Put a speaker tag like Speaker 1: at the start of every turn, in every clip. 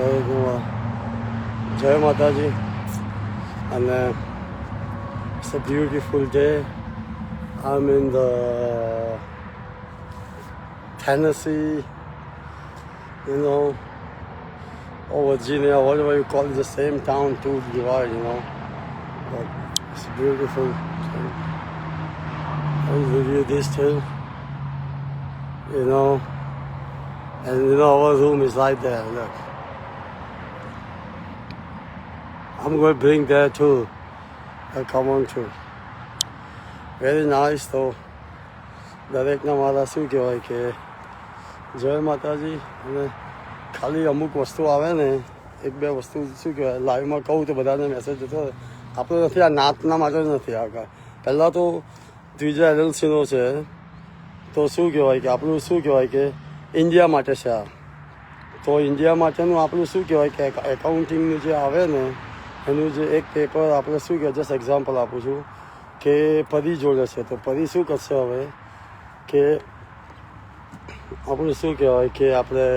Speaker 1: Jai Mataji, and it's a beautiful day. I'm in the Tennessee, or Virginia, whatever you call it, the same town, two divide, But it's beautiful. I'll review this too, and our room is right there, look. I'm going to bring that too. I'll come on too. Very nice though. દરેકના મારા શું કહેવાય કે જય માતાજી. અને ખાલી અમુક વસ્તુ આવે ને એક બે વસ્તુ શું કહેવાય લાઈવમાં કહું તો બધાને મેસેજ જતો હોય. આપણે નથી આ નાતના માટે જ નથી આગળ. પહેલાં તો ત્રીજા એલએલસીનો છે તો શું કહેવાય કે આપણું શું કહેવાય કે ઇન્ડિયા માટે છે આ. તો ઇન્ડિયા માટેનું આપણું શું કહેવાય કે એકાઉન્ટિંગનું જે આવે ને એનું જે એક પેપર આપણે શું કહેવાય જસ્ટ એક્ઝામ્પલ આપું છું કે પરી જોડે છે. તો પરી શું કરશે હવે કે આપણું શું કહેવાય કે આપણે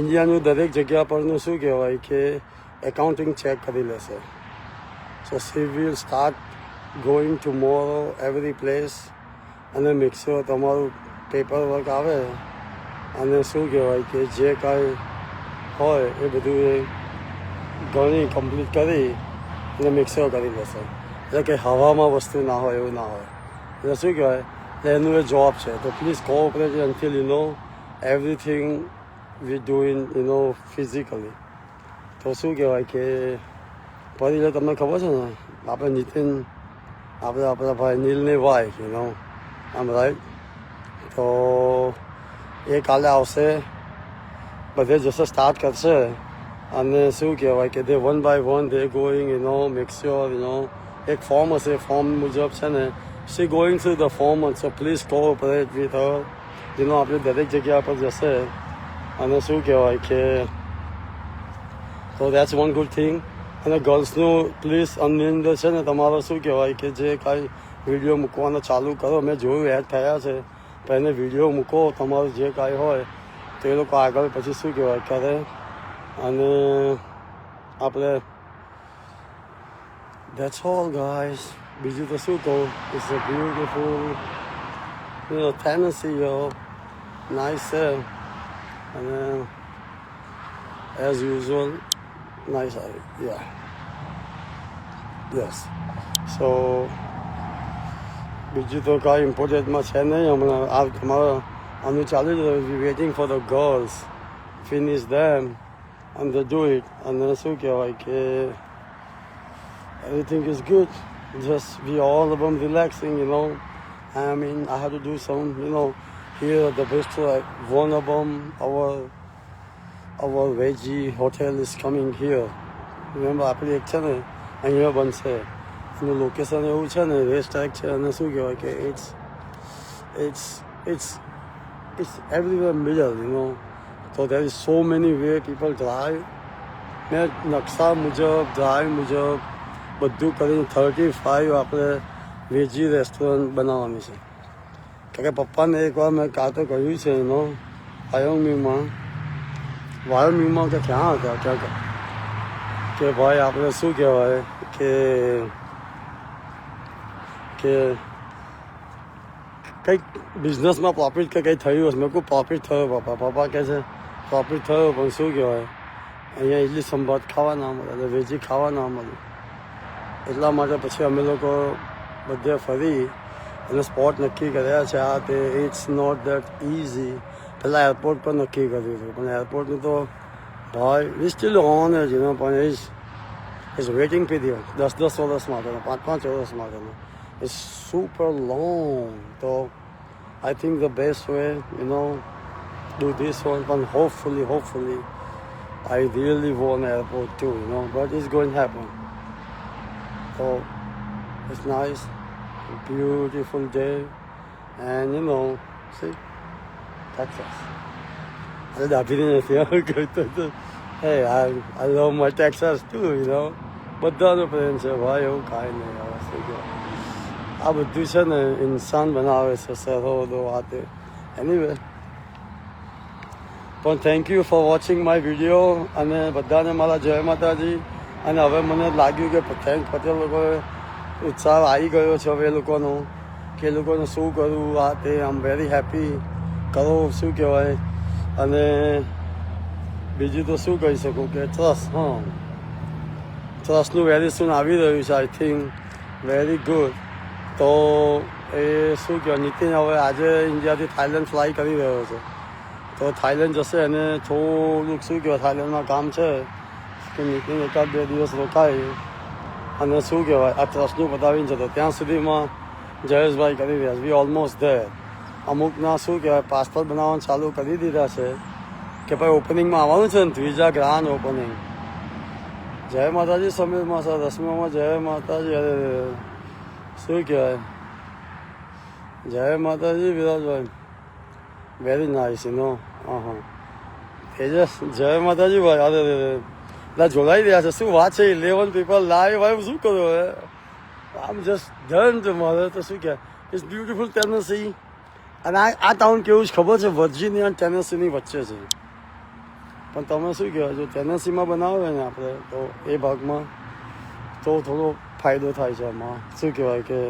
Speaker 1: ઇન્ડિયાનું દરેક જગ્યા પરનું શું કહેવાય કે એકાઉન્ટિંગ ચેક કરી લેશે. So she will start going tomorrow every place અને મેક શ્યોર તમારું પેપર વર્ક આવે અને શું કહેવાય કે જે કાંઈ હોય એ બધું એ ગણી કમ્પ્લીટ કરી અને મેક શ્યોર કરી લેશે. એટલે કે હવામાં વસ્તુ ના હોય એવું ના હોય. એટલે શું કહેવાય એનું એ જોબ છે. તો please cooperate until everything we doing physically. તો શું કહેવાય કે ફરી એટલે તમને ખબર છે ને આપણે નીતિન આપણા ભાઈ નીલની વાઈફ આમ રાઈટ. તો એ કાલે આવશે, બધે જશે, સ્ટાર્ટ કરશે અને શું કહેવાય કે they one by one they going make sure એક ફોર્મ હશે, ફોર્મ મુજબ છે ને she going through the form and so please cooperate with her. આપણે દરેક જગ્યા પર જશે અને શું કહેવાય કે તો that's one good thing. અને ગર્લ્સનું પ્લીઝ આની અંદર છે ને તમારો શું કહેવાય કે જે કાંઈ વિડીયો મૂકવાનો ચાલુ કરો. મેં જોયું એડ થયા છે પણ એને વિડીયો મૂકો તમારું જે કાંઈ હોય તો એ લોકો આગળ પછી શું કહેવાય કરે. અને આપણે that's all guys. બીજું તો શું કહું, it's a beautiful Tennessee, nice છે અને as usual nice yeah yes. So બીજું તો કાંઈ ઇમ્પોર્ટન્ટમાં છે નહીં હમણાં. આ તમારા આનું ચાલુ જ રહ્યું. Waiting for the girls finish them and they do it. અને શું કહેવાય કે everything is good. Just we all of them relaxing, I mean, I had to do some, here at the Bristol, one of them, our veggie hotel is coming here. Remember, આપણી એક છે ને અહીંયા બનશે. એનું લોકેશન એવું છે ને રેસ્ટ ટાઈક છે અને શું કહેવાય કે it's everywhere middle, So there is so many way people drive. મેં નકશા મુજબ ડ્રાઈવ મુજબ બધું કરીને 35 આપણે વેજી રેસ્ટોરન્ટ બનાવવાની છે. કારણ કે પપ્પાને એકવાર મેં કાં તો કહ્યું છે વાયોમિંગમાં કે ક્યાં હતા ક્યાં કે ભાઈ આપણે શું કહેવાય કે કંઈક બિઝનેસમાં પ્રોફિટ કે કંઈ થયું હશે. મેં કહું પ્રોફિટ થયો પપ્પા કહે છે પ્રોફિટ થયો પણ શું કહેવાય અહીંયા ઇડલી સંભાત ખાવા ના મળે, વેજી ખાવા ના મળે. એટલા માટે પછી અમે લોકો બધે ફરી અને સ્પોટ નક્કી કર્યા છે. આ તે ઇટ્સ નોટ દેટ ઇઝી. પહેલાં એરપોર્ટ પર નક્કી કર્યું હતું પણ એરપોર્ટનું તો ભાઈ વી સ્ટીલ ઓન જ પણ ઇઝ વેઇટિંગ પીરિયડ 10 વર્ષ માટેનો, 5 વર્ષ માટેનો. It's super long. તો I think the best way do this one. પણ hopefully I really want airport too, but it's going to happen. So it's nice, beautiful day, and see, Texas. Hey, I love my Texas too, બધાનો પ્રેમ છે ભાઈ, એવું કાંઈ નહીં. હવે શું કહે આ બધું છે ને ઇન્સાન બનાવે છે, સરહદો આ તે. એનીવે પણ thank you for watching my video અને બધાને મારા જય માતાજી. અને હવે મને લાગ્યું કે થેન્ક પટેલ લોકોએ ઉત્સાહ આવી ગયો છે હવે એ લોકોનો કે એ લોકોને શું કરવું આ તે. આઈ એમ વેરી હેપી. કરો શું કહેવાય. અને બીજું તો શું કહી શકું કે ટ્રસ્ટ, ટ્રસ્ટનું વેરી સૂન આવી રહ્યું છે. I think very good. તો એ શું કહેવાય, નીતિન હવે આજે ઇન્ડિયાથી થાઈલેન્ડ ફ્લાય કરી રહ્યો છે. તો થાઈલેન્ડ જશે અને થોડુંક શું કહેવાય થાઈલેન્ડમાં કામ છે કે નીતિન 1-2 દિવસ રોકાય અને શું કહેવાય આ ટ્રસ્ટનું બતાવીને જતો. ત્યાં સુધીમાં જયેશભાઈ કરી રહ્યા છે. વી ઓલમોસ્ટ ધેર. અમુકના શું કહેવાય પાસપોર્ટ બનાવવાનું ચાલુ કરી દીધા છે કે ભાઈ ઓપનિંગમાં આવવાનું છે ને, ત્રીજા ગ્રાન્ડ ઓપનિંગ. જય માતાજી સમીરમાં સર, રશ્મિમાં જય માતાજી. અરે શું કહેવાય, જય માતાજી વિરાજભાઈ. વેરી નાઇસ નો. તેજસ જય માતાજી ભાઈ. અરે એટલે જોડાઈ રહ્યા છે. શું વાત છે, 11 પીપલ લાઈવ. ભાઈ શું કરું હવે, આમ જસ્ટ ડન છે મારે તો. શું કહે, ઇટ્સ બ્યુટિફુલ ટેનેસી. અને આ ટાઉન કેવું છે ખબર છે, વર્જિનિયા અને ટેનેસીની વચ્ચે છે. પણ તમે શું કહેવાય, જો ટેનેસીમાં બનાવે ને આપણે તો એ ભાગમાં તો થોડો ફાયદો થાય છે એમાં. શું કહેવાય કે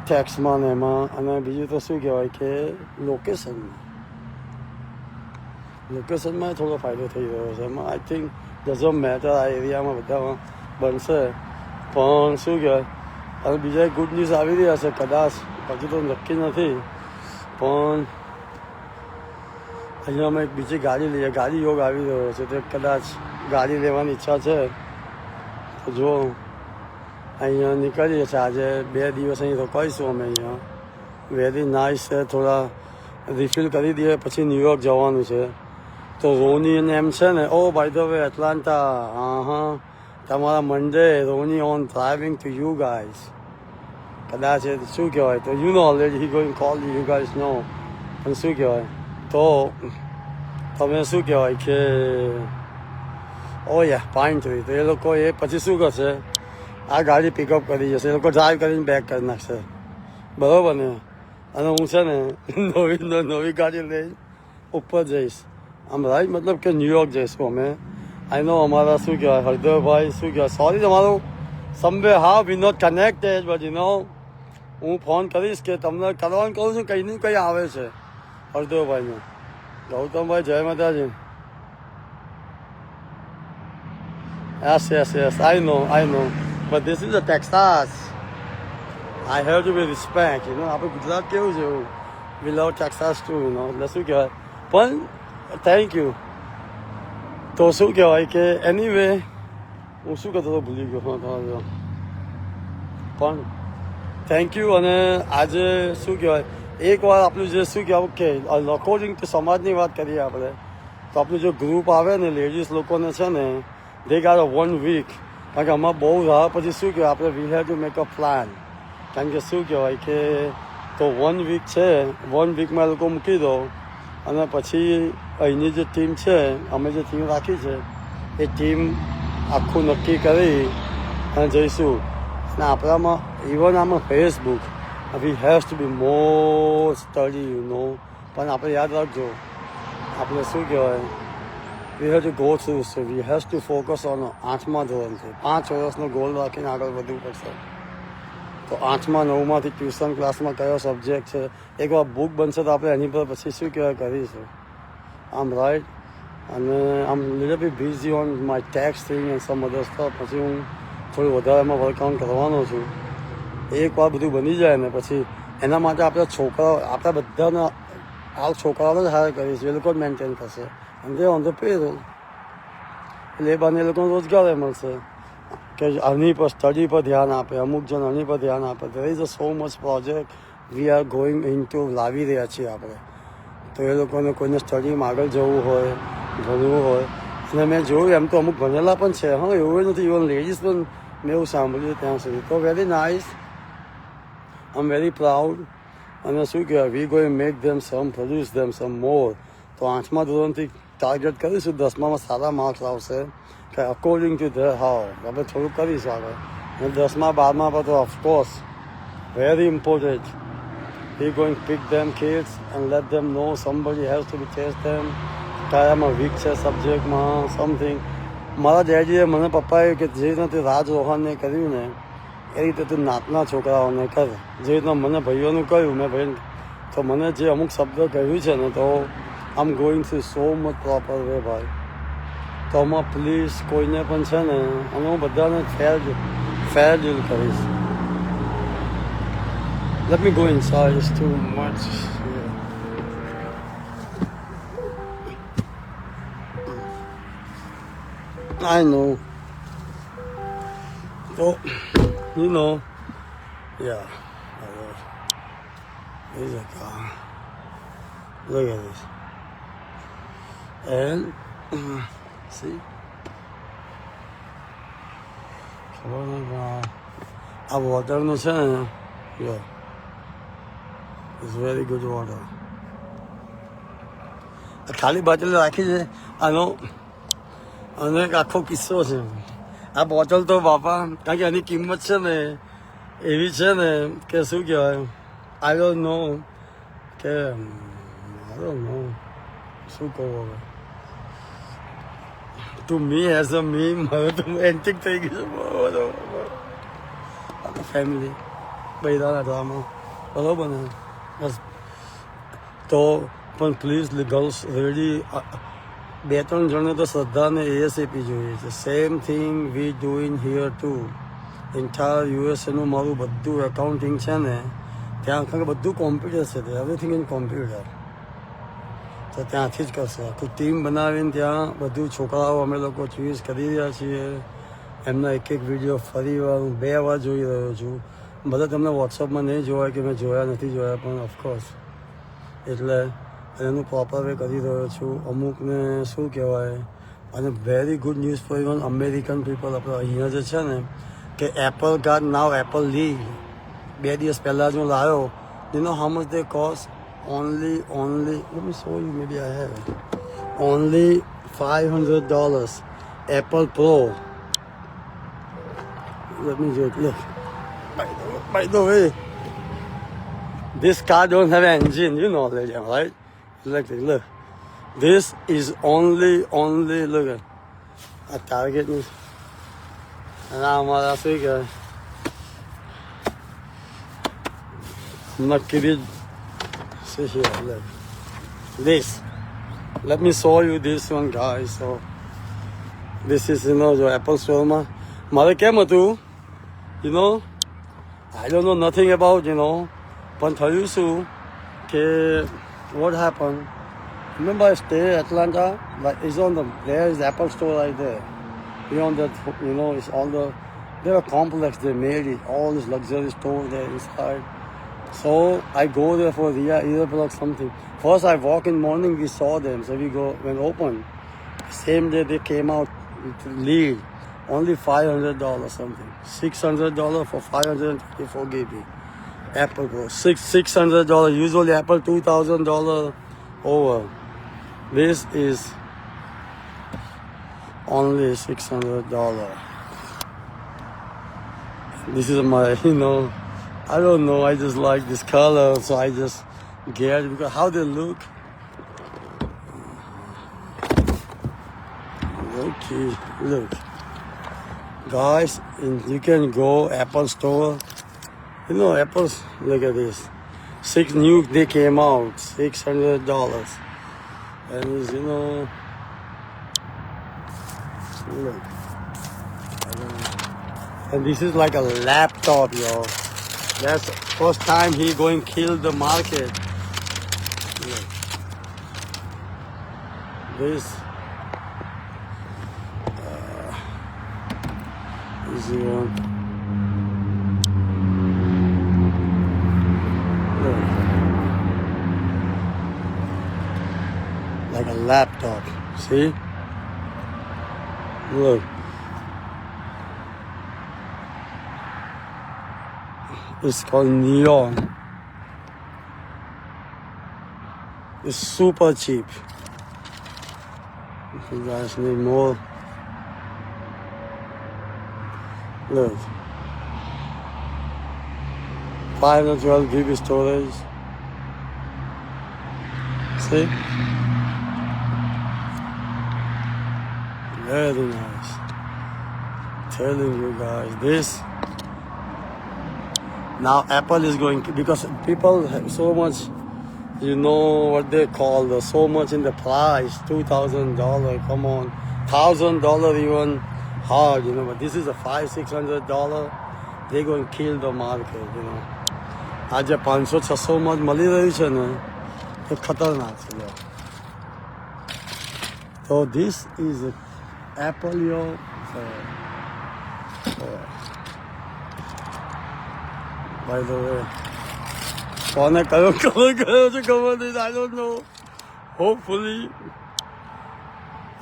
Speaker 1: ટેક્સમાં ને એમાં. અને બીજું તો શું કહેવાય કે લોકેશનમાં થોડો ફાયદો થઈ રહ્યો છે એમાં. આઈ થિંક ડઝન્ટ મેટર, આ એરિયામાં બધામાં બનશે. પણ શું કહેવાય, અને બીજા ગુડ ન્યૂઝ આવી રહ્યા છે કદાચ, હજુ તો નક્કી નથી. પણ અહીંયા અમે એક બીજી ગાડી લઈએ, ગાડી યોગ આવી રહ્યો છે. તો કદાચ ગાડી લેવાની ઈચ્છા છે. તો જો અહીંયા નીકળીએ છીએ આજે 2 દિવસ અહીં રોકાઈશું અમે. અહીંયા વેરી નાઇસ છે. થોડા રિફિલ કરી દઈએ પછી ન્યુયોર્ક જવાનું છે. તો રોની અને એમ છે ને, oh by the way Atlanta. તમારા Monday Ronnie on driving to you guys. કદાચ એ શું કહેવાય, તો you know already he going call you guys no. પણ શું કહેવાય, તો તમે શું કહેવાય કે ઓ યા પાઇન ટ્રી. તો એ લોકો એ પછી શું કરશે, આ ગાડી પિકઅપ કરી જશે. એ લોકો ડ્રાઈવ કરીને બેક કરી નાખશે. બરાબર ને. અને હું છે ને નવી ગાડી લઈ ઉપર જઈશ. આમ રાઈટ, મતલબ કે ન્યુયોર્ક જઈશું અમે. આઈ નો અમારા શું કહેવાય હરદેવભાઈ, શું કહેવાય સોરી તમારું સમવે હા we not connected, but you know હું ફોન કરીશ કે તમને કરવાનું કહું છું, કંઈ નહીં કંઈ આવે છે હરદેવભાઈનું. ગૌતમભાઈ જય માતાજી. Yes. I know. But this is a Texas. I have to be respect, આપણે ગુજરાત કેવું છે એવું. We love Texas too, એટલે શું કહેવાય. પણ થેન્ક યુ. તો શું કહેવાય કે એનીવે હું શું કહેતો હતો ભૂલી ગયો. પણ થેન્ક યુ. અને આજે શું કહેવાય એકવાર આપણું જે શું કહેવાય કે અકોર્ડિંગ ટુ સમાજની વાત કરીએ આપણે, તો આપણું જો ગ્રુપ આવે ને લેડીઝ લોકોને છે ને, they got a 1 week. કારણ કે આમાં બહુ રાહ પછી શું કહેવાય આપણે we have to make a plan. કારણ કે શું કહેવાય કે તો 1 week છે, 1 weekમાં લોકો મૂકી દો. અને પછી અહીંની જે ટીમ છે, અમે જે ટીમ રાખી છે એ ટીમ આખું નક્કી કરી અને જઈશું. અને આપણામાં ઇવન આમાં Facebook we has to be more study પણ આપણે યાદ રાખજો, આપણે શું કહેવાય we have to go through, so we have to focus on 8મા ધોરણથી 5 વર્ષનો ગોલ રાખીને આગળ વધવું પડશે. તો 8મા 9માંથી ટ્યુશન ક્લાસમાં કયો સબ્જેક્ટ છે, એકવાર બુક બનશે તો આપણે એની પર પછી શું કહેવાય કરીશું. આમ રાઈટ. અને I'm little be busy on my tax thing and some other stuff. પછી હું થોડું વધારે એમાં વર્કઆઉટ કરવાનો છું. એકવાર બધું બની જાય ને પછી એના માટે આપણે છોકરાઓ, આપણા બધાના આ છોકરાઓને જ હાયર કરીશું, એ લોકો જ મેન્ટેન કરશે. અને દે ઓન ધ પેરોલ. એટલે એ બાને એ લોકોને રોજગાર મળશે કે આની પર સ્ટડી પર ધ્યાન આપે, અમુક જણ આની પર ધ્યાન આપે. there is a so much project we are going into લાવી રહ્યા છીએ આપણે. તો એ લોકોને કોઈને સ્ટડીમાં આગળ જવું હોય, ભણવું હોય. અને મેં જોયું એમ તો અમુક ભણેલા પણ છે, એવું નથી. ઇવન લેડીઝ પણ મેં એવું સાંભળ્યું ત્યાં સુધી. તો very nice, I am very proud. અને શું કહેવાય we going make them some, produce them some more. તો 8મા ધોરણથી ટાર્ગેટ કરીશું, 10મામાં સારા માર્ક્સ આવશે કે અકોર્ડિંગ ટુ ધ હાવ આપણે થોડુંક કરીશું આગળ. અને 10મા 12મા પર તો of course very important he going to pick them kids and let them know somebody has to be test them. કયામાં વીક છે સબ્જેક્ટમાં સમથિંગ. મારા ડેડીએ મને પપ્પાએ કે જે રીતના તે રાજ રોહનને કર્યું ને એ રીતે તું નાતના છોકરાઓને કર. જે રીતના મને ભાઈઓનું કહ્યું મેં ભાઈ તો મને જે અમુક શબ્દ કહ્યું છે ને તો I am going through so much proper way ભાઈ. તો આમાં પ્લીઝ કોઈને પણ છે ને અને હું બધાને ફેર ડીલ કરીશ. Let me go inside, it's too much here. I know. Oh, you know. Yeah. There's a car. Look at this. And, see? આ વોટરનું છે ને yeah. It's very good water. ખાલી બોટલ રાખી છે આનો અને એક આખો કિસ્સો છે. આ બોટલ તો બાપા કારણ કે એની કિંમત છે ને એવી છે ને કે શું કહેવાય આઈ ડોન્ટ નો કે શું કહું હવે ટુ મી એઝ અ મી મારે તો એન્ટિક થઈ ગયું છે ફેમિલી બૈરાના ડ્રામા બરાબર ને બસ. તો પણ પ્લીઝ ગર્લ્સ રેડી 2-3 જણને તો શ્રદ્ધાને એએસએપી જોઈએ છે. Same thing we doing here too. Entire યુએસએનું મારું બધું એકાઉન્ટિંગ છે ને ત્યાં કારણ કે બધું કોમ્પ્યુટર છે, એવરીથિંગ ઇન કોમ્પ્યુટર. તો ત્યાંથી જ કરશે. આખું ટીમ બનાવીને ત્યાં બધું છોકરાઓ અમે લોકો ચૂઝ કરી રહ્યા છીએ. એમના એક વિડીયો ફરી વાર હું 2 વાર જોઈ રહ્યો છું. બધા તમને વોટ્સઅપમાં નહીં જોવાય કે મેં જોયા નથી જોયા પણ ઓફકોર્સ એટલે એનું પ્રોપર વે કરી રહ્યો છું. અમુકને શું કહેવાય અને very good news for even American people. આપણે અહીંયા જે છે ને કે એપલ કાર્ડ નાવ એપલ લી 2 દિવસ પહેલાં જ હું લાવ્યો. You know how much they cost? only let me show you, maybe I have it. Only $500 Apple Pro. Let me just look. By the way, this car don't have an engine, you know that, right? Look. This is only look at a Target is. And I'm not figure. I'm not kidding. See here, look. This. Let me show you this one, guys. So this is, you know, the Apple Store માં મારે કેમ હતું, you know, I don't know nothing about, you know, પણ થયું શું કે what happened? Remember I stay in Atlanta, but it's on the, there is Apple Store right there. Beyond that, you know, it's all the, they're a complex, they made it, all this luxury store there inside. So I go there for earblock something. First I walk in morning, we saw them, so we go, when open, same day they came out with lead, only $500 something. $600 for 524 GB. Apple Pro, $600, usually Apple $2,000 over. This is only $600. This is my, you know, I don't know, I just like this color, so I just get it because how they look. Okay, look. Guys, you can go Apple Store. You know, Apple's, look at this. 6 new, they came out, $600. And it's, you know, look. And this is like a laptop, y'all. That's the first time he going kill the market. Look. This is the one. Look. Like a laptop. See? Look. It's called Neon. It's super cheap. If you guys need more, look. 512 GB storage. See? Very nice. Telling you guys this. Now Apple is going to, because people have so much, you know what they call so much in the price, $2,000. Come on, $1,000 even hard, you know. But this is a $500-600. They're going to kill the market, you know. આજે 500-600 માં મળી રહ્યું છે ને એ ખતરનાક છે. So this is Apple, yo. By the way, કોને કયો કલર ગયો છે ખબર નહીં. I don't know. Hopefully,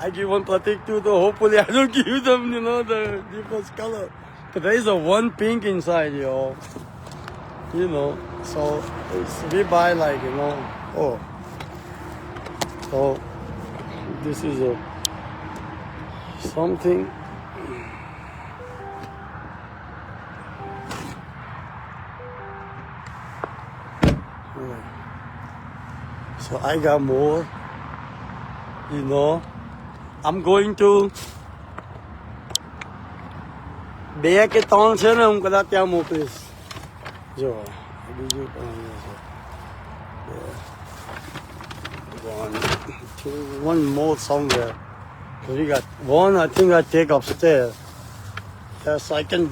Speaker 1: I give one Pratik too, so hopefully I don't give them, you know, the deepest color. But there is a one pink inside, yo. You know, so we buy like, you know, oh. So this is a something. So I got more, you know. I'm going to 2 કે 3 છે ને હું કદાચ ત્યાં મોકલીશ. જો બીજું પણ one more somewhere. We got one, I think I take upstairs. Yes, I can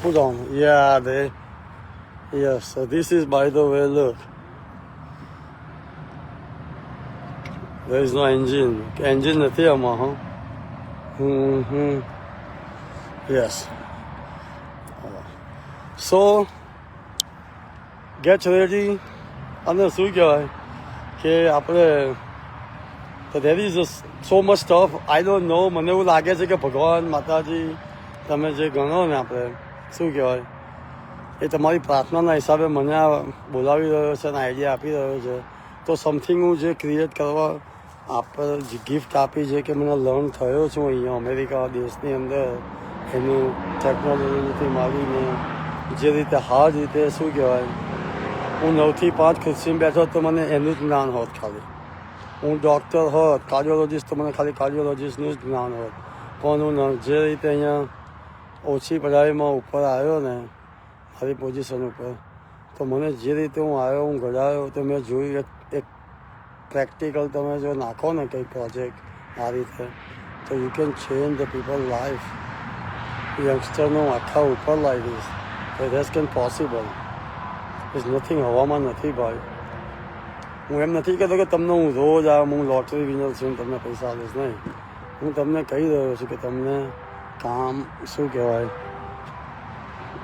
Speaker 1: put on. Yeah, they. Yes, so this is, by the way, look. There is no engine. Engine નથી આમાં, huh? Yes. So, get ready. અને શું કહેવાય કે આપણે તો there is so much stuff. I don't know. મને એવું લાગે છે કે ભગવાન માતાજી તમે જે ગણો ને આપણે શું કહેવાય એ તમારી પ્રાર્થનાના હિસાબે મને આ બોલાવી રહ્યો છે અને આઈડિયા આપી રહ્યો છે. તો સમથિંગ હું જે ક્રિએટ કરવા આપણે ગિફ્ટ આપી છે કે મને લર્ન થયો છું અહીંયા અમેરિકા દેશની અંદર એનું ટેકનોલોજીથી માંડીને જે રીતે હાર્ડ રીતે શું કહેવાય હું 9 થી 5 ખુરશીમાં બેઠો તો મને એનું જ જ્ઞાન હોત ખાલી. હું ડૉક્ટર હોત કાર્ડિયોલોજિસ્ટ તો મને ખાલી કાર્ડિયોલોજિસ્ટનું જ જ્ઞાન હોત. પણ હું જે રીતે અહીંયા ઓછી પઢાઈમાં ઉપર આવ્યો ને મારી પોઝિશન ઉપર તો મને જે રીતે હું આવ્યો હું ઘડાયો તો મેં જોયું એક પ્રેક્ટિકલ તમે જો નાખો ને કંઈ પ્રોજેક્ટ આ રીતે તો you can change the people life. યંગસ્ટરનું આખા ઉપર લાવી દઈશ તો that's can possible. Is nothing. હવામાં નથી ભાઈ. હું એમ નથી કહેતો કે તમને હું રોજ હું લોટરી વિનર છું તમને પૈસા આપીશ નહીં. હું તમને કહી રહ્યો છું કે તમને કામ શું કહેવાય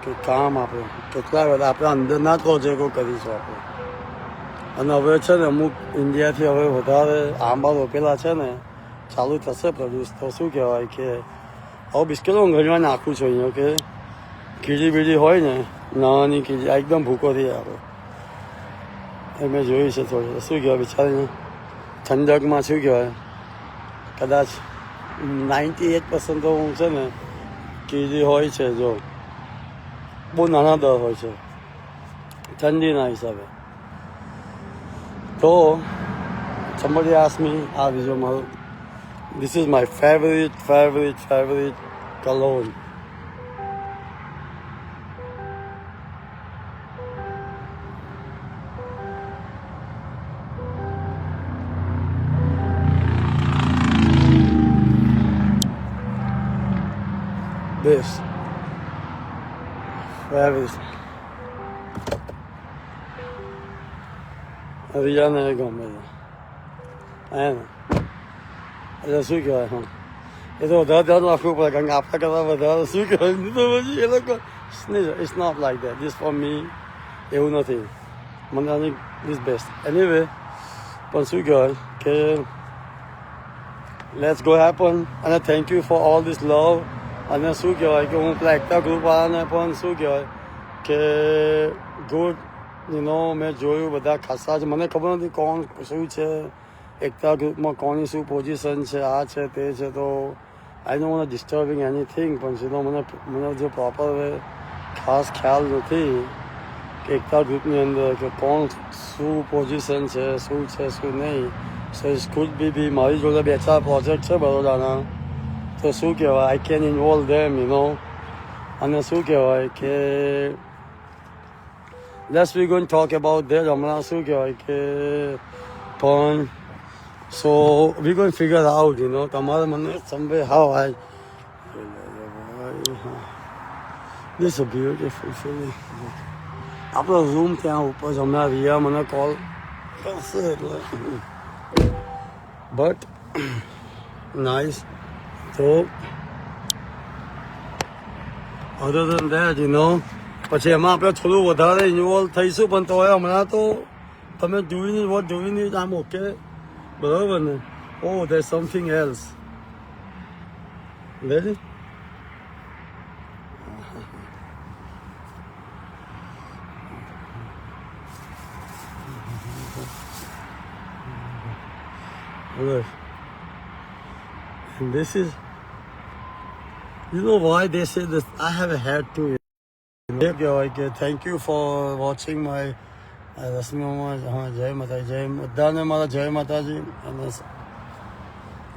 Speaker 1: કે કામ આપણે કેટલા બધા આપણે અંદરના પ્રોજેક્ટો કરીશું આપણે. અને હવે છે ને અમુક ઇન્ડિયાથી હવે વધારે આંબા રોપેલા છે ને ચાલુ થશે પ્રોડ્યુસ. તો શું કહેવાય કે હવે બિસ્કિટો હું ઘણીવાર નાખું છું અહીંયા કે કીડી બીડી હોય ને નાની કીડી એકદમ ભૂકો થઈ આપણે એ મેં જોયું છે થોડું. શું કહેવાય બિચારીને ઠંડકમાં શું કહેવાય કદાચ 98% તો હું છે ને કીડી હોય છે જો બહુ નાના દર હોય છે ઠંડીના હિસાબે. તો somebody asked me આ બીજો મારું this is my favorite cologne. This favorite રિયાને ગમે છે હે ને એટલે શું કહેવાય હા એ તો વધારે ધ્યાન રાખવું પડે કારણ કે આપણા કરતાં વધારે શું કહેવાય તો પછી એ લોકો it's not like that. This for me એવું નથી. મને આની ધીસ બેસ્ટ એનીવે. પણ શું કહેવાય કે લેટ્સ ગો હેપન. અને thank you for all this love. અને શું કહેવાય કે હું પેલા એકતા ગ્રુપવાળાને પણ શું કહેવાય કે ગુડ યુ નો મેં જોયું બધા ખાસા જ મને ખબર નથી કોણ શું છે એકતા ગ્રુપમાં કોની શું પોઝિશન છે આ છે તે છે. તો I don't want disturbing anything પણ સીધો મને જો પ્રોપર ખાસ ખ્યાલ નથી કે એકતા ગ્રુપની અંદર કે કોણ શું પોઝિશન છે શું નહીં. સો ઇટ્સ કુડ બી મારી જોડે 2-4 પ્રોજેક્ટ છે બરોડાના, તો શું કહેવાય આઈ કેન ઇન્વોલ્વ ધેમ અને શું કહેવાય કે let's we goin talk about that. હમણાં શું કહેવાય કે પણ so we goin figure out તમારે મને someway how I this a beautiful feeling. આપણો રૂમ ત્યાં ઉપર છે. હમણાં રિયા મને કોલ કરશે એટલે બટ નાઇસ. તો અધર દેન ધેટ પછી એમાં આપણે થોડું વધારે ઇન્વોલ્વ થઈશું, પણ તો હમણાં તો તમે જોઈને આમ ઓકે બરાબર ને. Oh there something else ready. And this is, why they say this. I have a hat too. Okay, thank you for watching my Rasmi Mama. Jai Mataji, Jai Madane Mara, Jai Mataji.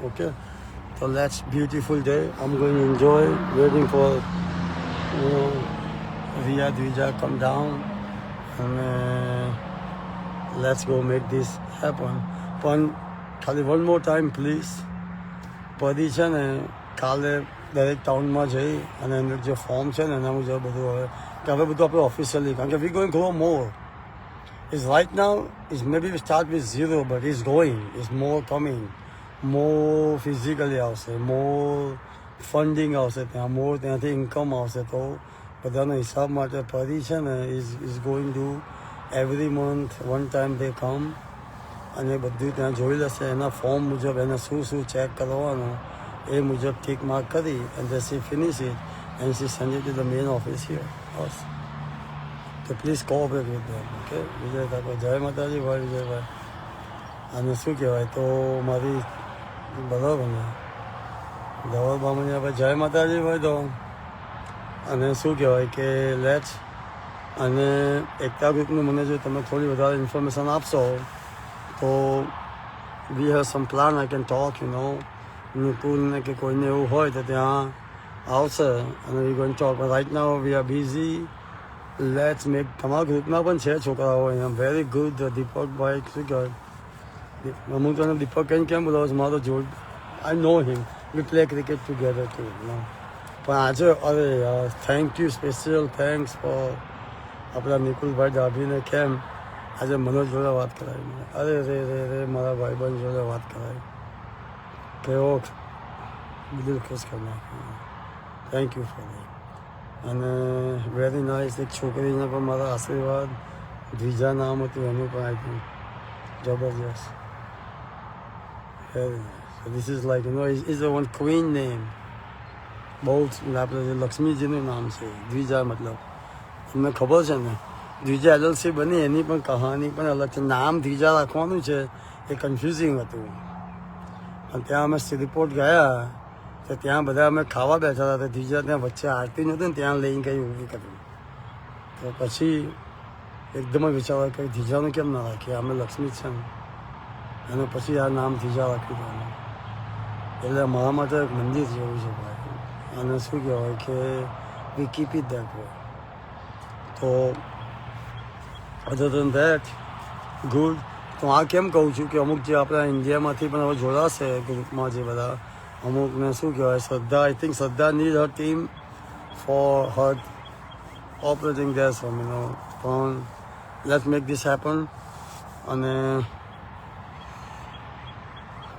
Speaker 1: Okay, so that's beautiful day. I'm going to enjoy waiting for Riya Dvija come down and let's go make this happen. પણ ખાલી one more time please. પદી છે ને કાલે દરેક ટાઉનમાં જઈ અને એનું જે ફોર્મ છે ને એના મુજબ બધું હવે કે હવે બધું આપણે ઓફિશિયલી, કારણ કે we going grow more. Is right now is maybe start with 0 but is going, is more coming, more physically આવશે, મોર ફંડિંગ આવશે ત્યાં, મોર ત્યાંથી ઇન્કમ આવશે. તો બધાના હિસાબ માટે પરી છે ને is going to every month one time they come અને બધું ત્યાં જોઈ લેશે. એના ફોર્મ મુજબ એને શું ચેક કરવાનું એ મુજબ ઠીક માર્ક કરી and then she finish it and she send it to the main office here. Awesome. So please cooperate with them. Okay? Vijaybhai જય માતાજી ભાઈ વિજયભાઈ. અને શું કહેવાય તો મારી બરાબર ને ધવલ બામણિયાભાઈ જય માતાજી ભાઈ. તો અને શું કહેવાય કે લેટ્સ અને એકતા ગ્રુપનું મને જો તમે થોડી વધારે ઇન્ફોર્મેશન આપશો તો we have some plan. I can talk નિપુણને કે કોઈને એવું હોય તો ત્યાં આવશે અને we goin talk. Right now we are busy. Let's make. તમારા ગ્રુપના પણ છે છોકરાઓ અહીંયા વેરી ગુડ. દીપકભાઈ શું કહેવાય અમુક તને દીપક કહીને કેમ બોલાવો છો? મારો જોડ I know him. We play cricket together too. પણ આજે અરે thank you, special thanks for આપણા નિકુલભાઈ ડાભીને કેમ આજે મનોજ જોડે વાત કરાવી મને. અરે રે મારા ભાઈબંધ જોડે વાત કરાવી કેવો દિલ ખુશ કરી નાખ્યો. Thank you for that. અને વેરી નાઇસ. એક છોકરીને પણ મારા આશીર્વાદ, દ્વિજા નામ હતું એનું પણ આપ્યું. જબરજસ્ત. Very nice. This is like is a one queen name. બહુ આપણે લક્ષ્મીજીનું નામ છે દ્વિજા. મતલબ તમને ખબર છે ને દ્વિજા LLC બની એની પણ કહાની પણ અલગ છે. નામ દ્વિજા રાખવાનું છે એ કન્ફ્યુઝિંગ હતું. અને ત્યાં અમે શ્રીપોર્ટ ગયા તો ત્યાં બધા અમે ખાવા બેઠા હતા. તો દ્વિજા ત્યાં વચ્ચે આરતી નહોતી ને ત્યાં લઈને ગઈ ઊભી કરી. તો પછી એકદમ જ વિચાર કે દ્વિજાનું કેમ ના રાખીએ, અમે લક્ષ્મી છે ને. અને પછી આ નામ દ્વિજા રાખી દઉં. એટલે મારા માટે એક મંદિર જેવું છે ભાઈ. અને શું કહેવાય કે વી કીપ ઇટ ધેટ વે. તો અધર દેન ધેટ ગુડ. તો આ કેમ કહું છું કે અમુક જે આપણા ઇન્ડિયામાંથી પણ હવે જોડાશે ગ્રુપમાં જે બધા અમુકને શું કહેવાય Shraddha, I think Shraddha need her team for her operating there some પણ લેટ્સ મેક ધીસ હેપન. અને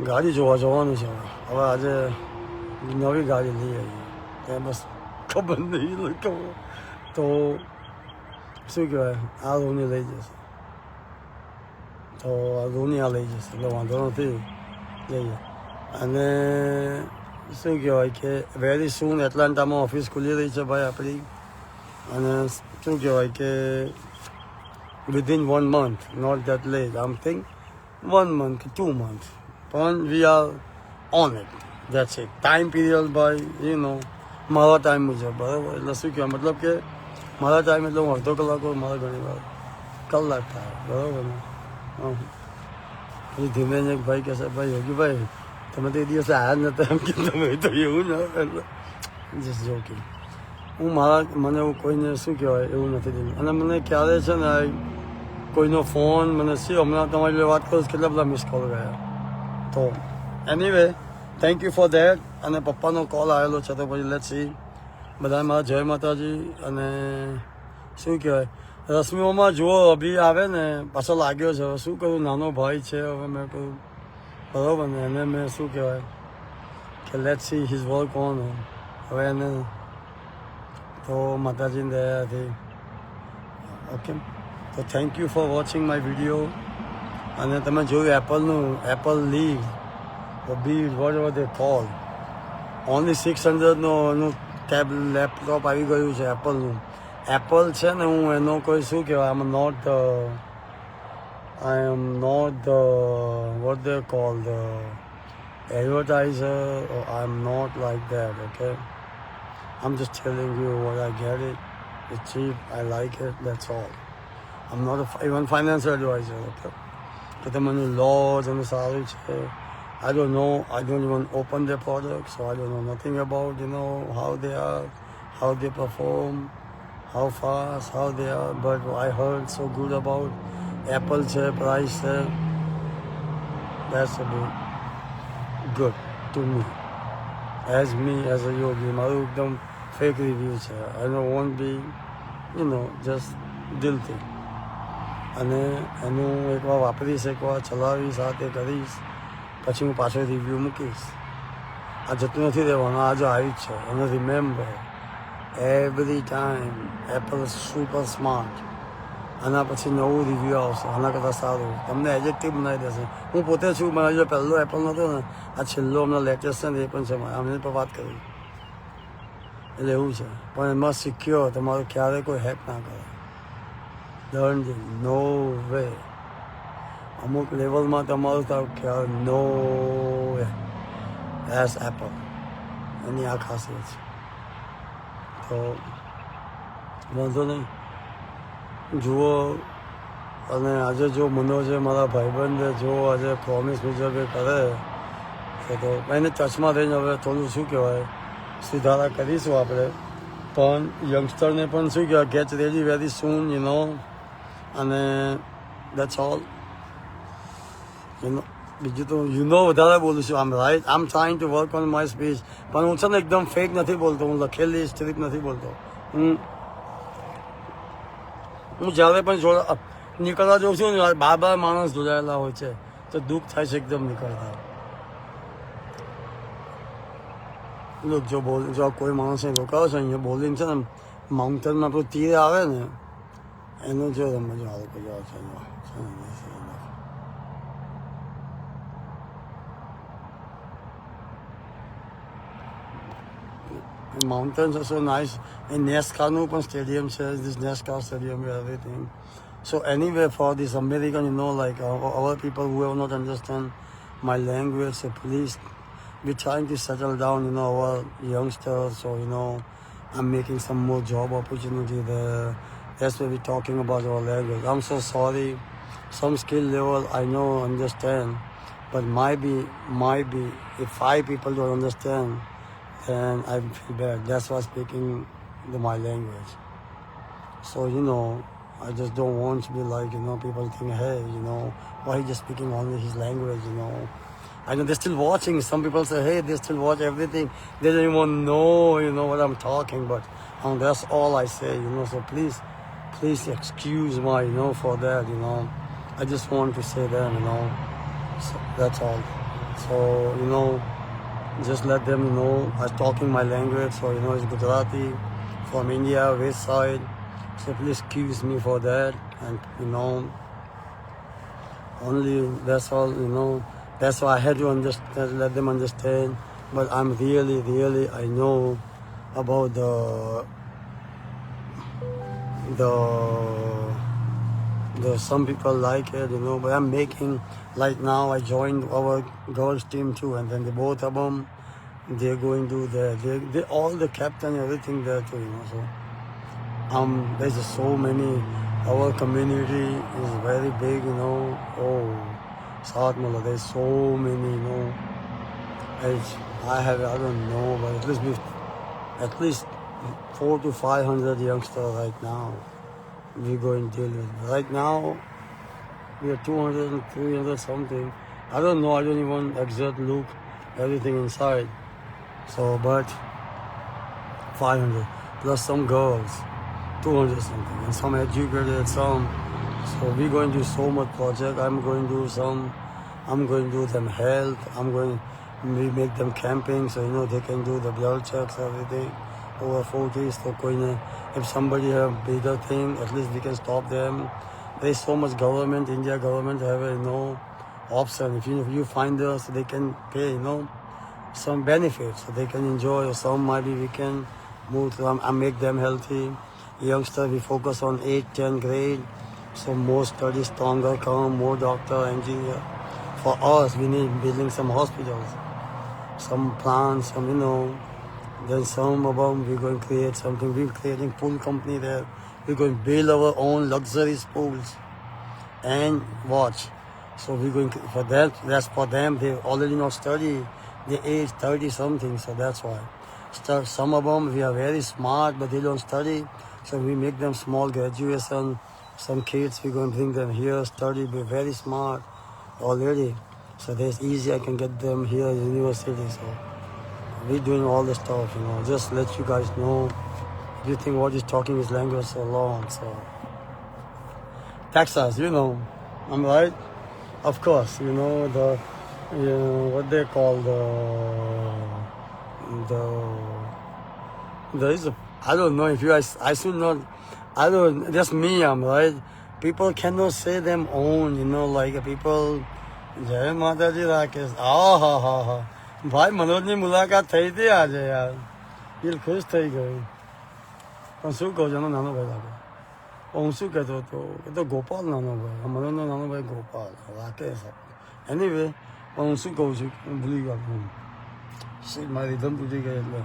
Speaker 1: ગાડી જોવા જવાનું છે હવે. આજે નવી ગાડી લઈ આવી ત્યાં બસ ખબર નહીં ખબર. તો શું કહેવાય આ રોની લઈ જશે. તો આ રોની આ લઈ જશે એટલે વાંધો નથી, જઈએ. અને શું કહેવાય કે વેરી સૂન એટલાન્ટામાં ઓફિસ ખુલી રહી છે ભાઈ આપણી. અને શું કહેવાય કે within 1 month, not that late. I'm think 1 month કે 2 months. પણ we are on it. That's it. Time period ભાઈ મારા ટાઈમ મુજબ બરાબર. એટલે શું કહેવાય મતલબ કે મારા ટાઈમ એટલે હું અડધો કલાક હોય, મારા ઘણી વાર કલાક થાય, બરાબર ને? પછી ધીમે એક ભાઈ કહેશે, ભાઈ યોગીભાઈ તમે તો એ દિવસે આવ્યા જ નતા, એમ કે તમે તો એવું ના એટલે જસ્ટ જોકિંગ. હું મને એવું કોઈને શું કહેવાય એવું નથી દીધું. અને મને ક્યારે છે ને કોઈનો ફોન મને શું હમણાં તમારી જોડે વાત કરું કેટલા બધા મિસ કોલ ગયા. તો anyway thank you for that. અને પપ્પાનો કોલ આવેલો છે તો પછી લેટ્સ સી. બધા મારા જય માતાજી. અને શું કહેવાય રશ્મિઓમાં જુઓ અભી આવે ને પાછો લાગ્યો છે. હવે શું કરું, નાનો ભાઈ છે. હવે મેં કહ્યું બરાબર ને, એને મેં શું કહેવાય કે let's see his work on. હવે એને તો માતાજીની દયાથી ઓકે. તો thank you for watching my video. અને તમે જોયું Apple leave bid whatever they call, only 600નું લેપટોપ આવી ગયું છે એપલનું. એપલ છે ને હું એનો કોઈ શું કહેવાય I am not the what they call the advertiser, or I'm not like that, okay? I'm just telling you what I get it. It's cheap, I like it, that's all. I'm not even financial advisor, okay? તો તમને laws and સારું છે. I don't know, I don't even open their products, so I don't know nothing about, how they are, how they perform, how fast, how they are. But I heard so good about Apple છે, price છે. That's a bit good to me. As a yogi, મારું એકદમ fake review છે. I don't want be, just દિલથી. અને એનું એકવાર વાપરીશ, એકવાર ચલાવીશ, આ તે કરીશ, પછી હું પાછો રિવ્યૂ મૂકીશ. આ જતું નથી રહેવાનું, આ જો આવી જ છે. અને remember every time Apple super smart. આના પછી નવું રિવ્યૂ આવશે, આના કરતાં સારું. તમને એડજેક્ટિવ બનાવી દેશે. હું પોતે છું, મારો જો પહેલો એપલ નહોતો ને, આ છેલ્લો હમણાં લેટેસ્ટ છે ને એ પણ છે. આમની પર વાત કરી એટલે એવું છે. પણ એમાં સિક્યોર, તમારું ક્યારે કોઈ હેક ના કરે. નો વે. અમુક લેવલમાં તમારું ખ્યાલ નો વે. એસ એપલ એની આ ખાસિયત છે. તો વાંધો નહીં, જુઓ. અને આજે જો મનોજે મારા ભાઈબંધે જો આજે પ્રોમિસ મુજબ એ કરે તો એને ટચમાં રહીને હવે થોડું શું કહેવાય સુધારા કરીશું આપણે. પણ યંગસ્ટરને પણ શું કહેવાય ગેટ રેડી વેરી સૂન, અને દેટ્સ ઓલ. બીજું તો વધારે બોલું છું. આમ રાઈટ, આમ trying to work on my speech. પણ હું છે ને એકદમ ફેક નથી બોલતો, હું લખેલી સ્ક્રિપ્ટ નથી બોલતો. હું જ્યારે પણ નીકળવા જાઉં છું ને, 12 માણસ જોડાયેલા હોય છે તો દુઃખ થાય છે એકદમ નીકળતા. જો કોઈ માણસને રોકાવો છે અહીંયા બોલીને છે ને માઉન્ટેનમાં આપણું તીર આવે ને એનું જો તમે જો આવે કોઈ છે. Mountains are so nice. And NASCAR પણ stadium છે. This NASCAR stadium and everything. So anyway, for this American, like our people who have not understand my language, so please, we're trying to settle down, our youngsters. So I'm making some more job opportunity there. That's why we're talking about our language. I'm so sorry. Some skill level I know, understand, but might be if 5 people don't understand, and I feel bad. That's why I'm speaking my language. So, I just don't want to be like, people think, hey, why he just speaking only his language, I know they're still watching. Some people say, hey, they still watch everything. They don't even know, what I'm talking, but that's all I say, so please excuse my, for that, I just want to say that, so that's all. So, just let them know I'm talking my language. So it's Gujarati from India, west side. So please excuse me for that. And only that's all. That's why I had to understand, let them understand. But I'm really I know about the some people like it, but I'm making, like now I joined our girls team too, and then both of them, they're going to they all the captain, everything there too, so There's just so many. Our community is very big, you know. Oh, South Mala, there's so many, you know. I don't know, but at least 400 to 500 youngsters right now. We go and deal with. Right now, we are 200 and 300 something. I don't know. I don't even exact look everything inside. So, but 500 plus some girls, 200 something, and some educated, some. So we're going to do so much project. I'm going to do them health. We make them camping, so you know they can do the blood checks, everything. Over 40, so if somebody have bigger thing, at least we can stop them. There's so much government, India government have no option. If you find us, they can pay, you know, some benefits, so they can enjoy, or some maybe we can move to them and make them healthy. Youngsters, we focus on 8, 10 grade, so more study stronger come, more doctor, engineer. For us, we need building some hospitals, some plants, some, you know, then some of them we're going to create something. We're creating pool company there. We're going to build our own luxury pools and watch. So we're going to, for that, that's for them. They already not study. They age 30 something, so that's why. Some of them, we are very smart, but they don't study. So we make them small graduation. Some kids, we're going to bring them here, study, be very smart already. So that's easy, I can get them here at university. So we're doing all the stuff, you know, just let you guys know. If you think what is talking his language so long, so. Texas, you know, I'm right? Of course, you know, what they call there is a, I don't know if you guys, I should not, I don't, that's me, I'm right? People cannot say them own, you know, like people, Jai Mataji Rakesh, હા ભાઈ મનોજની મુલાકાત થઈ હતી આજે યાર, દિલ ખુશ થઈ ગયું. પણ શું કહું છું, એનો નાનો ભાઈ લાગે. હું શું કહેતો હતો, એ તો ગોપાલ નાનો ભાઈ, મનોજનો નાનો ભાઈ ગોપાલ, રાકેશ. એનીવે, પણ હું શું કહું છું, હું ભૂલી ગયો. મારી રીધમ તૂટી ગઈ એટલે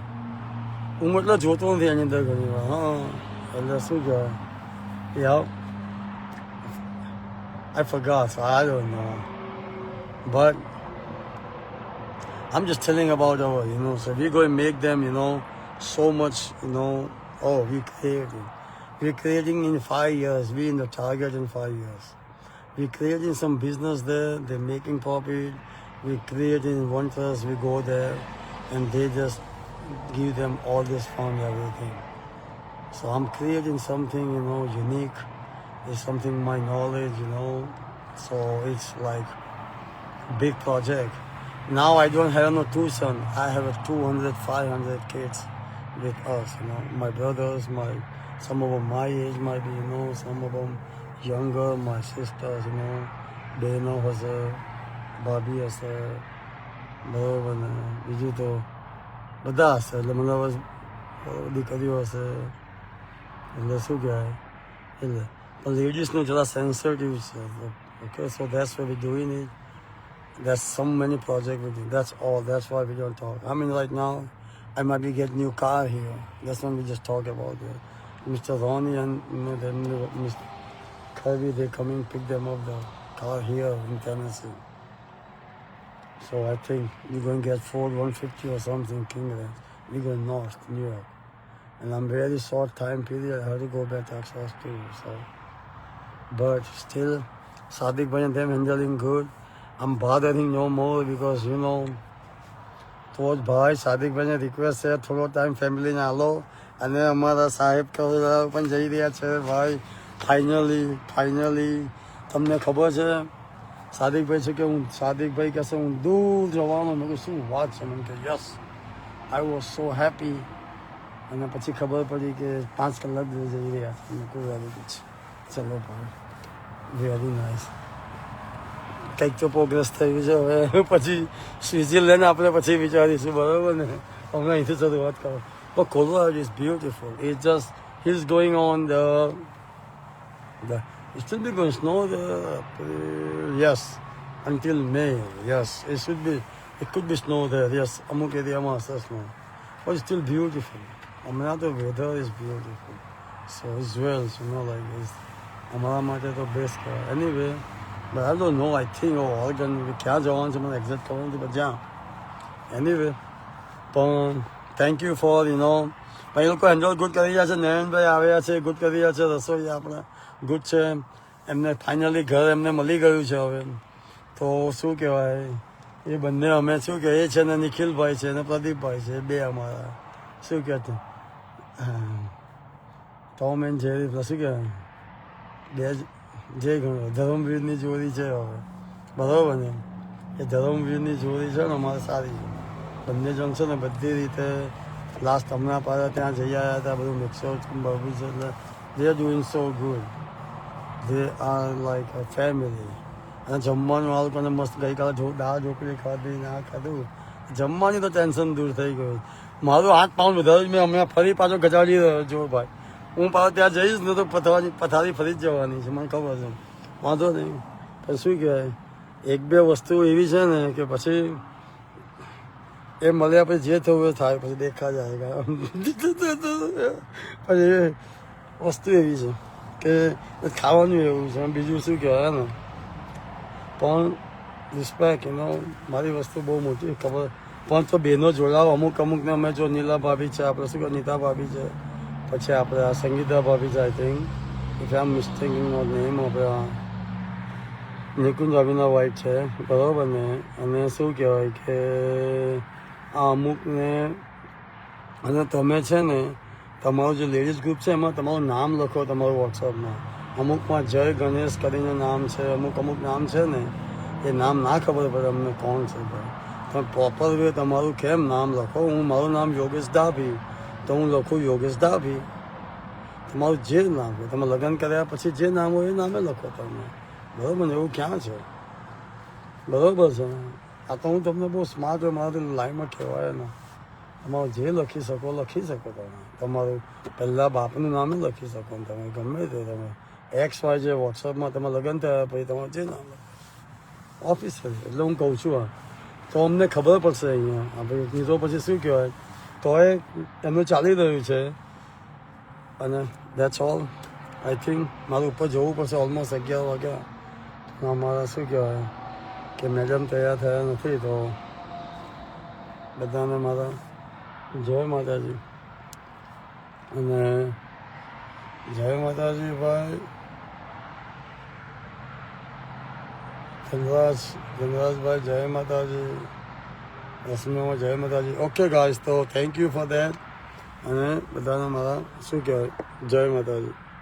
Speaker 1: હું એટલે જોતો નથી એની અંદર ઘણી વાર. હા, એટલે શું કહેવાય, યાર, I forgot, so I don't know. But I'm just telling about our, you know, so we're going to make them, you know, so much, you know, oh, we're creating in 5 years, we're in the target in 5 years. We're creating some business there, they're making profit, we create in winters, we go there, and they just give them all this fun, everything. So I'm creating something, you know, unique. It's something my knowledge, you know, so it's like big project. Now I don't have no tuition. I have 200, 500 kids with us, you know. My brothers, some of them my age might be, you know, some of them younger, my sisters, you know. Beno હશે, ભાભી હશે, બરાબર ને, બીજું તો બધા હશે, એટલે મતલબ દીકરીઓ હશે, એટલે શું કહેવાય, એટલે પણ લેડીઝનું જરા સેન્સિટિવ છે. Okay, so that's why we're doing it. There's so many projects we do. That's all. That's why we don't talk. I mean, right now, I might be getting a new car here. That's when we just talk about it. Mr. Ronnie and, you know, then Mr. Kirby, they come and pick them up, the car here in Tennessee. So I think we're going to get Ford 150 or something, Kingland. We're going north, New York. And I'm very short time period. I have to go back to Texas too. So, but still, Sadiq Bhai and them handling good. I'm bothering no more because, you know, તો જ ભાઈ સાદિકભાઈને request છે થોડો time ફેમિલીને આલો અને અમારા સાહેબ કરેલા પણ જઈ રહ્યા છે ભાઈ. ફાઇનલી તમને ખબર છે સાદિકભાઈ છે કે સાદિકભાઈ કહેશે હું દૂર જવાનો. મેં કહ્યું શું વાત છે? મને કે yes, I was so happy. અને પછી ખબર પડી કે 5 કલાક જઈ રહ્યા છે. મેં કહ્યું વેરી ગુડ, ચલો ભાઈ, વેરી નાઇસ. કંઈક તો પ્રોગ્રેસ થયું છે. હવે પછી સ્વિટ્ઝરલેન્ડ આપણે પછી વિચારીશું, બરાબર ને? હમણાં અહીંથી શરૂઆત કરો. પણ Colorado is beautiful. It's just, he's going on it should be going to snow yes, until May. Yes, it could be snow there. Yes, અમુક એરિયામાં હશે snow. But it's still beautiful. હમણાં તો weather is beautiful. So it's well, like it's અમારા માટે તો best કહેવાય. Anyway but I don't know I think organ ક્યાં જવાનું છે મને એક્ઝેક્ટ ખબર નથી પણ જ્યાં એનીવે પણ થેન્ક યુ ફોર પણ એ લોકો એન્જોય ગુડ કરી રહ્યા છે. નયનભાઈ આવ્યા છે, ગુડ કરી રહ્યા છે. રસોઈ આપણે ગુડ છે. એમને ફાઇનલી ઘર એમને મળી ગયું છે હવે. તો શું કહેવાય એ બંને અમે શું કહેવાય એ છે ને નિખિલભાઈ છે ને પ્રદીપભાઈ છે, બે અમારા શું કહેતું ટોમ એન્ડ જેરી શું કહેવાય બે જે ઘણું ધર્મવીરની જોડી છે હવે બરાબર ને. એ ધર્મવીરની જોડી છે ને અમારે સારી છે. બંને જણ છે ને બધી રીતે લાસ્ટ હમણાં પાછા ત્યાં જઈ આવ્યા હતા. બધું મિક્સર બબુ છે એટલે they are doing so good. They are like a family. અને જમવાનું આ લોકોને મસ્ત ગઈકાલે દાળ ઢોકળી ખાધી ને આ ખાધું. જમવાની તો ટેન્શન દૂર થઈ ગયું. મારું 8 પાઉન્ડ વધારે મેં હમણાં ફરી પાછો ઘટાડી રહ્યો જો ભાઈ. હું પાછો ત્યાં જઈશ ને તો પથારી ફરી જ જવાની છે મને ખબર છે. વાંધો નહીં પણ શું કહેવાય એક બે વસ્તુ એવી છે ને કે પછી એ મળ્યા પછી જે થયું એ થાય પછી દેખા જાય. પછી એ વસ્તુ એવી છે કે ખાવાનું એવું છે બીજું શું કહેવાય ને. પણ રિસ્પેક્ટ મારી વસ્તુ બહુ મોટી ખબર પણ તો બેનો જોડાવ અમુકને અમે જો નીલા ભાભી છે આપણે શું કહે નીતા ભાભી છે પછી આપણે આ સંગીતા ભાભી છે I think if I am mistaking not name આપણે નિકુંજ ભાભીના વાઇફ છે બરાબર ને. અને શું કહેવાય કે આ અમુકને અને તમે છે ને તમારું જે લેડીઝ ગ્રુપ છે એમાં તમારું નામ લખો તમારું વોટ્સઅપમાં. અમુકમાં જય ગણેશ કરીને નામ છે અમુક નામ છે ને એ નામ ના ખબર પડે અમને કોણ છે ભાઈ. તમે પ્રોપર વે તમારું કેમ નામ લખો. મારું નામ યોગેશ ડાભી તો હું લખું યોગેશ ડાભી. તમારું જે નામ હોય તમે લગ્ન કર્યા પછી જે નામ હોય એ નામે લખો તમે બરાબર ને. એવું ક્યાં છે બરાબર છે ને. આ તો હું તમને બહુ સ્માર્ટ હોય મારાથી લાઈનમાં કહેવાય ને. તમારું જે લખી શકો તમે. તમારું પહેલાં બાપનું નામે લખી શકો ને તમે ગમે તે તમે એક્સ વાય જે વોટ્સઅપમાં તમે લગ્ન થયા પછી તમારું જે નામ ઓફિસર એટલે હું કહું છું તો અમને ખબર પડશે અહીંયા આપણે તો પછી શું કહેવાય તો એમનું ચાલી રહ્યું છે. અને દેટ્સ ઓલ. આઈ થિંક મારે ઉપર જવું પડશે ઓલમોસ્ટ 11 વાગ્યા. અમારા શું કહેવાય કે મેડમ તૈયાર થયા નથી તો બધાને મારા જય માતાજી અને જય માતાજી ભાઈ. ધનરાજભાઈ જય માતાજી. રશ્મિમાં જય માતાજી. ઓકે ગાઈસ તો થેન્ક યુ ફોર દેટ અને બધાને મારા શું કહેવાય જય માતાજી.